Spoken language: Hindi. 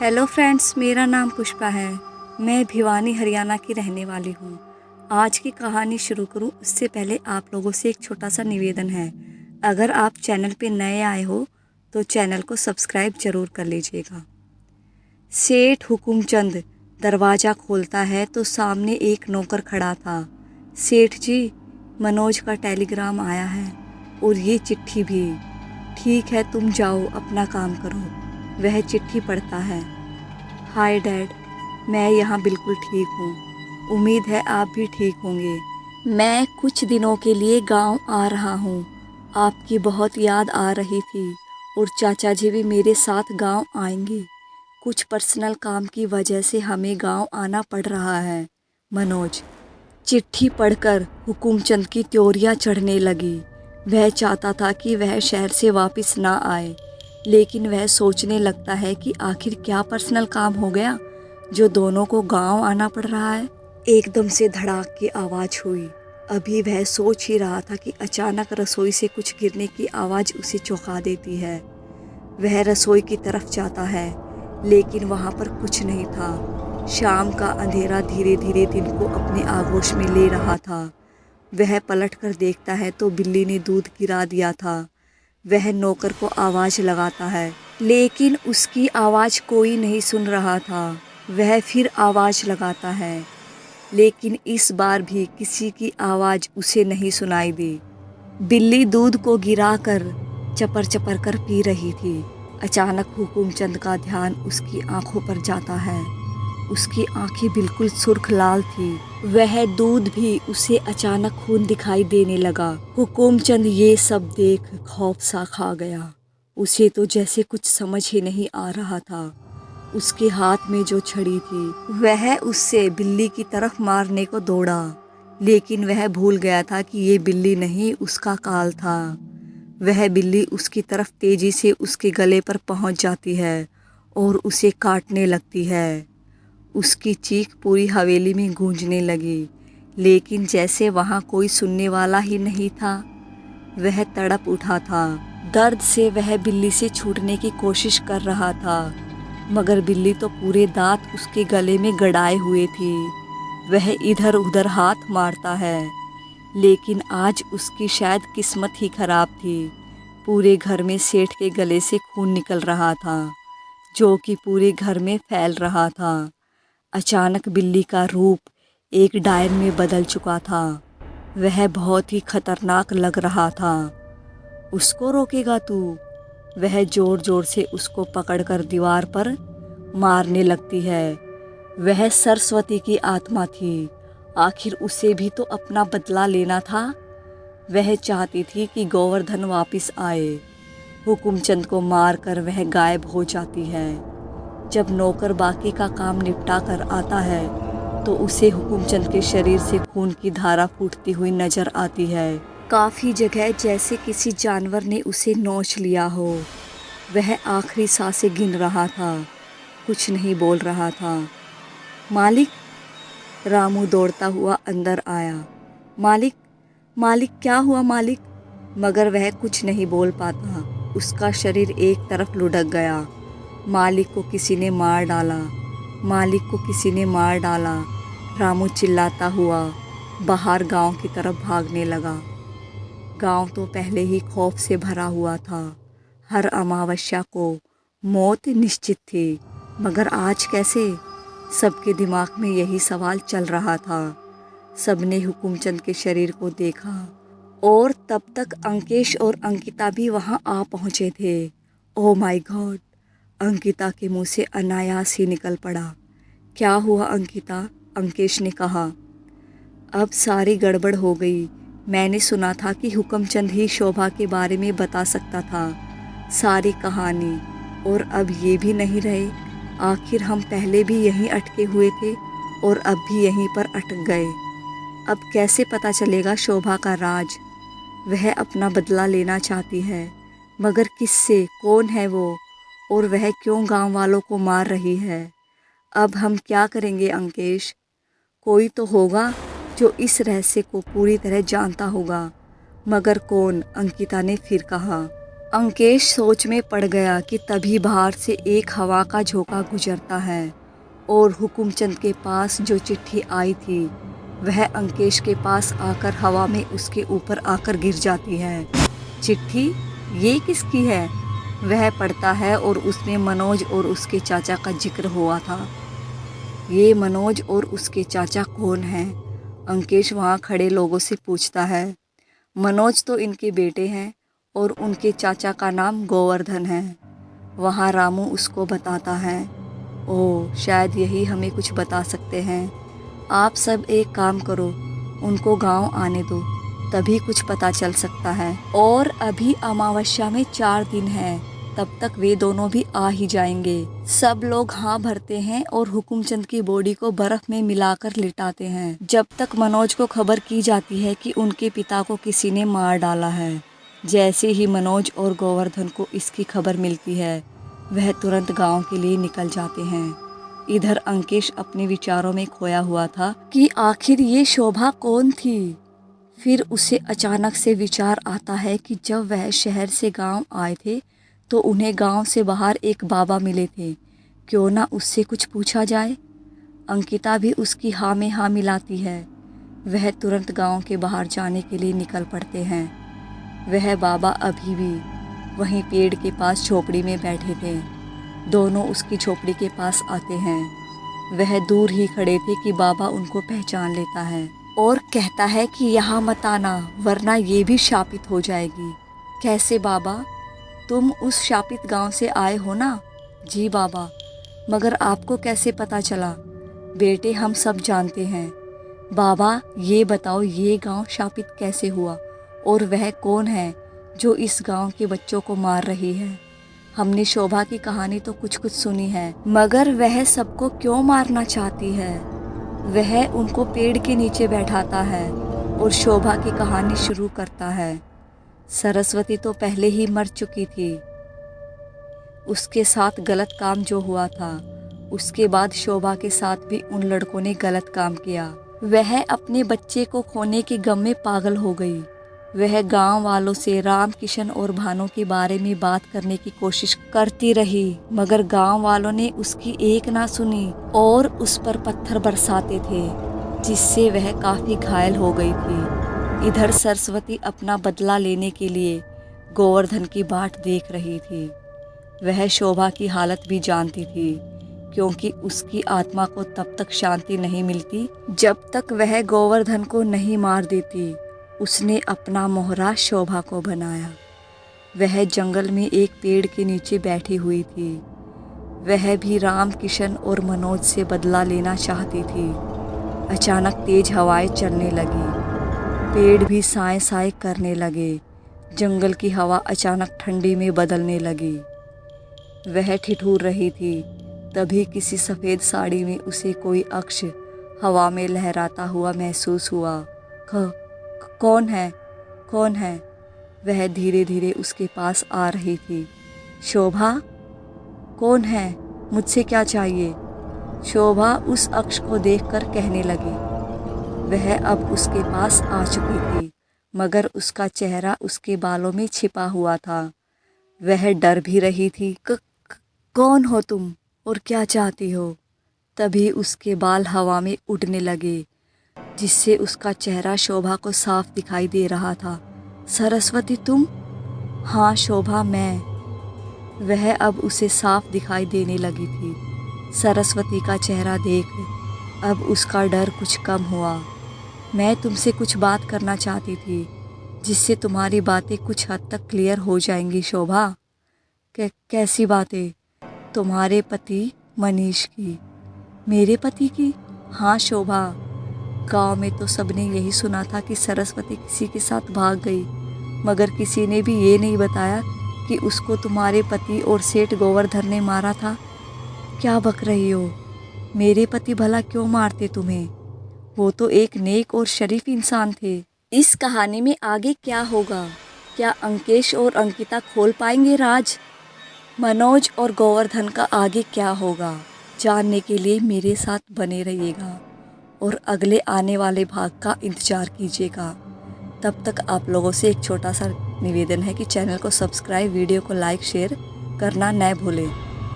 हेलो फ्रेंड्स, मेरा नाम पुष्पा है। मैं भिवानी हरियाणा की रहने वाली हूँ। आज की कहानी शुरू करूँ उससे पहले आप लोगों से एक छोटा सा निवेदन है। अगर आप चैनल पे नए आए हो तो चैनल को सब्सक्राइब ज़रूर कर लीजिएगा। सेठ हुकुमचंद दरवाज़ा खोलता है तो सामने एक नौकर खड़ा था। सेठ जी, मनोज का टेलीग्राम आया है और ये चिट्ठी भी। ठीक है, तुम जाओ अपना काम करो। वह चिट्ठी पढ़ता है। हाय डैड, मैं यहाँ बिल्कुल ठीक हूँ। उम्मीद है आप भी ठीक होंगे। मैं कुछ दिनों के लिए गांव आ रहा हूँ। आपकी बहुत याद आ रही थी और चाचा जी भी मेरे साथ गांव आएंगे। कुछ पर्सनल काम की वजह से हमें गांव आना पड़ रहा है। मनोज। चिट्ठी पढ़कर हुकुमचंद की त्योरियां चढ़ने लगी। वह चाहता था कि वह शहर से वापस ना आए, लेकिन वह सोचने लगता है कि आखिर क्या पर्सनल काम हो गया जो दोनों को गांव आना पड़ रहा है। एकदम से धड़ाक की आवाज़ हुई। अभी वह सोच ही रहा था कि अचानक रसोई से कुछ गिरने की आवाज़ उसे चौंका देती है। वह रसोई की तरफ जाता है, लेकिन वहाँ पर कुछ नहीं था। शाम का अंधेरा धीरे धीरे दिन को अपने आगोश में ले रहा था। वह पलट कर देखता है तो बिल्ली ने दूध गिरा दिया था। वह नौकर को आवाज़ लगाता है, लेकिन उसकी आवाज़ कोई नहीं सुन रहा था। वह फिर आवाज़ लगाता है, लेकिन इस बार भी किसी की आवाज़ उसे नहीं सुनाई दी। बिल्ली दूध को गिराकर चपर चपर कर पी रही थी। अचानक हुकुमचंद का ध्यान उसकी आंखों पर जाता है। उसकी आंखें बिल्कुल सुर्ख लाल थी। वह दूध भी उसे अचानक खून दिखाई देने लगा। हुकुमचंद ये सब देख खौफ सा खा गया। उसे तो जैसे कुछ समझ ही नहीं आ रहा था। उसके हाथ में जो छड़ी थी वह उससे बिल्ली की तरफ मारने को दौड़ा, लेकिन वह भूल गया था कि ये बिल्ली नहीं उसका काल था। वह बिल्ली उसकी तरफ तेजी से उसके गले पर पहुंच जाती है और उसे काटने लगती है। उसकी चीख पूरी हवेली में गूंजने लगी, लेकिन जैसे वहाँ कोई सुनने वाला ही नहीं था। वह तड़प उठा था। दर्द से वह बिल्ली से छूटने की कोशिश कर रहा था, मगर बिल्ली तो पूरे दांत उसके गले में गड़ाए हुए थी। वह इधर उधर हाथ मारता है, लेकिन आज उसकी शायद किस्मत ही खराब थी। पूरे घर में सेठ के गले से खून निकल रहा था, जो कि पूरे घर में फैल रहा था। अचानक बिल्ली का रूप एक डायन में बदल चुका था। वह बहुत ही खतरनाक लग रहा था। उसको रोकेगा तू? वह जोर जोर से उसको पकड़कर दीवार पर मारने लगती है। वह सरस्वती की आत्मा थी। आखिर उसे भी तो अपना बदला लेना था। वह चाहती थी कि गोवर्धन वापस आए। हुकुमचंद को मारकर वह गायब हो जाती है। जब नौकर बाकी का काम निपटा कर आता है तो उसे हुकुमचंद के शरीर से खून की धारा फूटती हुई नजर आती है। काफ़ी जगह जैसे किसी जानवर ने उसे नोच लिया हो। वह आखिरी सांसें गिन रहा था, कुछ नहीं बोल रहा था। मालिक। रामू दौड़ता हुआ अंदर आया। मालिक, मालिक क्या हुआ मालिक? मगर वह कुछ नहीं बोल पाता। उसका शरीर एक तरफ लुढ़क गया। मालिक को किसी ने मार डाला, मालिक को किसी ने मार डाला। रामू चिल्लाता हुआ बाहर गांव की तरफ भागने लगा। गांव तो पहले ही खौफ से भरा हुआ था। हर अमावस्या को मौत निश्चित थी, मगर आज कैसे? सबके दिमाग में यही सवाल चल रहा था। सबने हुकुमचंद के शरीर को देखा और तब तक अंकेश और अंकिता भी वहां आ पहुंचे थे। Oh my God! अंकिता के मुंह से अनायास ही निकल पड़ा। क्या हुआ अंकिता? अंकेश ने कहा। अब सारी गड़बड़ हो गई। मैंने सुना था कि हुकुमचंद ही शोभा के बारे में बता सकता था सारी कहानी, और अब ये भी नहीं रहे। आखिर हम पहले भी यहीं अटके हुए थे और अब भी यहीं पर अटक गए। अब कैसे पता चलेगा शोभा का राज? वह अपना बदला लेना चाहती है, मगर किससे? कौन है वो? और वह क्यों गांव वालों को मार रही है? अब हम क्या करेंगे अंकेश? कोई तो होगा जो इस रहस्य को पूरी तरह जानता होगा, मगर कौन? अंकिता ने फिर कहा। अंकेश सोच में पड़ गया कि तभी बाहर से एक हवा का झोंका गुजरता है और हुकुमचंद के पास जो चिट्ठी आई थी वह अंकेश के पास आकर हवा में उसके ऊपर आकर गिर जाती है। चिट्ठी ये किसकी है? वह पढ़ता है और उसमें मनोज और उसके चाचा का जिक्र हुआ था। ये मनोज और उसके चाचा कौन हैं? अंकेश वहाँ खड़े लोगों से पूछता है। मनोज तो इनके बेटे हैं और उनके चाचा का नाम गोवर्धन है। वहाँ रामू उसको बताता है। ओह, शायद यही हमें कुछ बता सकते हैं। आप सब एक काम करो, उनको गांव आने दो, तभी कुछ पता चल सकता है। और अभी अमावस्या में 4 दिन हैं, तब तक वे दोनों भी आ ही जाएंगे। सब लोग हाँ भरते हैं और हुकुमचंद की बॉडी को बर्फ में मिलाकर लिटाते हैं जब तक मनोज को खबर की जाती है कि उनके पिता को किसी ने मार डाला है। जैसे ही मनोज और गोवर्धन को इसकी खबर मिलती है वह तुरंत गांव के लिए निकल जाते हैं। इधर अंकेश अपने विचारों में खोया हुआ था कि आखिर ये शोभा कौन थी। फिर उसे अचानक से विचार आता है कि जब वह शहर से गांव आए थे तो उन्हें गांव से बाहर एक बाबा मिले थे, क्यों ना उससे कुछ पूछा जाए। अंकिता भी उसकी हाँ में हाँ मिलाती है। वह तुरंत गांव के बाहर जाने के लिए निकल पड़ते हैं। वह बाबा अभी भी वहीं पेड़ के पास झोपड़ी में बैठे थे। दोनों उसकी झोपड़ी के पास आते हैं। वह दूर ही खड़े थे कि बाबा उनको पहचान लेता है और कहता है कि यहाँ मत आना वरना ये भी शापित हो जाएगी। कैसे बाबा? तुम उस शापित गांव से आए हो ना? जी बाबा, मगर आपको कैसे पता चला? बेटे, हम सब जानते हैं। बाबा ये बताओ, ये गांव शापित कैसे हुआ और वह कौन है जो इस गांव के बच्चों को मार रही है? हमने शोभा की कहानी तो कुछ कुछ सुनी है, मगर वह सबको क्यों मारना चाहती है? वह उनको पेड़ के नीचे बैठाता है और शोभा की कहानी शुरू करता है। सरस्वती तो पहले ही मर चुकी थी। उसके साथ गलत काम जो हुआ था, उसके बाद शोभा के साथ भी उन लड़कों ने गलत काम किया। वह अपने बच्चे को खोने के गम में पागल हो गई। वह गांव वालों से राम किशन और भानु के बारे में बात करने की कोशिश करती रही, मगर गांव वालों ने उसकी एक ना सुनी और उस पर पत्थर बरसाते थे, जिससे वह काफ़ी घायल हो गई थी। इधर सरस्वती अपना बदला लेने के लिए गोवर्धन की बाट देख रही थी। वह शोभा की हालत भी जानती थी, क्योंकि उसकी आत्मा को तब तक शांति नहीं मिलती जब तक वह गोवर्धन को नहीं मार देती। उसने अपना मोहरा शोभा को बनाया। वह जंगल में एक पेड़ के नीचे बैठी हुई थी। वह भी राम किशन और मनोज से बदला लेना चाहती थी। अचानक तेज हवाएं चलने लगी, पेड़ भी साए साए करने लगे। जंगल की हवा अचानक ठंडी में बदलने लगी। वह ठिठुर रही थी, तभी किसी सफ़ेद साड़ी में उसे कोई अक्ष हवा में लहराता हुआ महसूस हुआ। कौन है? कौन है? वह धीरे धीरे उसके पास आ रही थी। शोभा? कौन है? मुझसे क्या चाहिए? शोभा उस अक्ष को देखकर कहने लगी। वह अब उसके पास आ चुकी थी, मगर उसका चेहरा उसके बालों में छिपा हुआ था। वह डर भी रही थी। कौन हो तुम और क्या चाहती हो? तभी उसके बाल हवा में उड़ने लगे, जिससे उसका चेहरा शोभा को साफ दिखाई दे रहा था। सरस्वती तुम? हाँ शोभा, मैं। वह अब उसे साफ दिखाई देने लगी थी। सरस्वती का चेहरा देख अब उसका डर कुछ कम हुआ। मैं तुमसे कुछ बात करना चाहती थी, जिससे तुम्हारी बातें कुछ हद तक क्लियर हो जाएंगी शोभा। कैसी बातें? तुम्हारे पति मनीष की। मेरे पति की? हाँ शोभा, गांव में तो सबने यही सुना था कि सरस्वती किसी के साथ भाग गई, मगर किसी ने भी ये नहीं बताया कि उसको तुम्हारे पति और सेठ गोवर्धन ने मारा था। क्या बक रही हो? मेरे पति भला क्यों मारते तुम्हें? वो तो एक नेक और शरीफ इंसान थे। इस कहानी में आगे क्या होगा? क्या अंकेश और अंकिता खोल पाएंगे राज? मनोज और गोवर्धन का आगे क्या होगा? जानने के लिए मेरे साथ बने रहिएगा और अगले आने वाले भाग का इंतज़ार कीजिएगा। तब तक आप लोगों से एक छोटा सा निवेदन है कि चैनल को सब्सक्राइब, वीडियो को लाइक शेयर करना न भूलें।